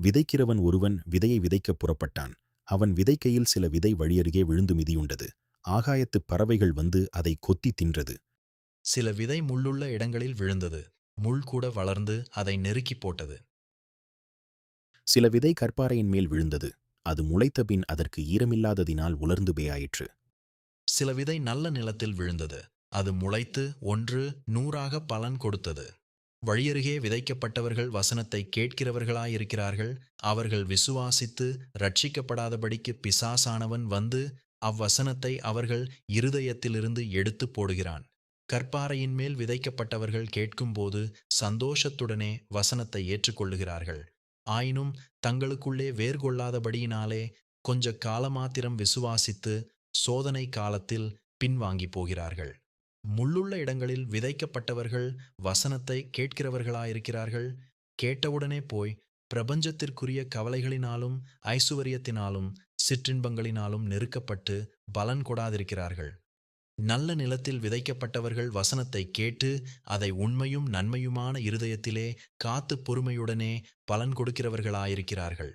விதைக்கிறவன் ஒருவன் விதையை விதைக்கப் புறப்பட்டான். அவன் விதைக்கையில் சில விதை வழியருகே விழுந்து மிதியுண்டது. ஆகாயத்துப் பறவைகள் வந்து அதை கொத்தி தின்றது. சில விதை முள்ளுள்ள இடங்களில் விழுந்தது. முள் கூட வளர்ந்து அதை நெருக்கி போட்டது. சில விதை கற்பாறையின் மேல் விழுந்தது. அது முளைத்தபின் அதற்கு ஈரமில்லாததினால் உலர்ந்து பேயாயிற்று. சில விதை நல்ல நிலத்தில் விழுந்தது. அது முளைத்து 100 பலன் கொடுத்தது. வழியருகே விதைக்கப்பட்டவர்கள் வசனத்தை கேட்கிறவர்களாயிருக்கிறார்கள். அவர்கள் விசுவாசித்து ரட்சிக்கப்படாதபடிக்கு பிசாசானவன் வந்து அவ்வசனத்தை அவர்கள் இருதயத்திலிருந்து எடுத்துப் போடுகிறான். கற்பாறையின் மேல் விதைக்கப்பட்டவர்கள் கேட்கும்போது சந்தோஷத்துடனே வசனத்தை ஏற்றுக்கொள்ளுகிறார்கள். ஆயினும் தங்களுக்குள்ளே வேர்கொள்ளாதபடியினாலே கொஞ்ச காலமாத்திரம் விசுவாசித்து சோதனை காலத்தில் பின்வாங்கிப் போகிறார்கள். முள்ளுள்ள இடங்களில் விதைக்கப்பட்டவர்கள் வசனத்தை கேட்கிறவர்களாயிருக்கிறார்கள். கேட்டவுடனே போய் பிரபஞ்சத்திற்குரிய கவலைகளினாலும் ஐசுவரியத்தினாலும் சிற்றின்பங்களினாலும் நெருக்கப்பட்டு பலன் கொடாதிருக்கிறார்கள். நல்ல நிலத்தில் விதைக்கப்பட்டவர்கள் வசனத்தை கேட்டு அதை உண்மையும் நன்மையுமான இருதயத்திலே காத்து பொறுமையுடனே பலன் கொடுக்கிறவர்களாயிருக்கிறார்கள்.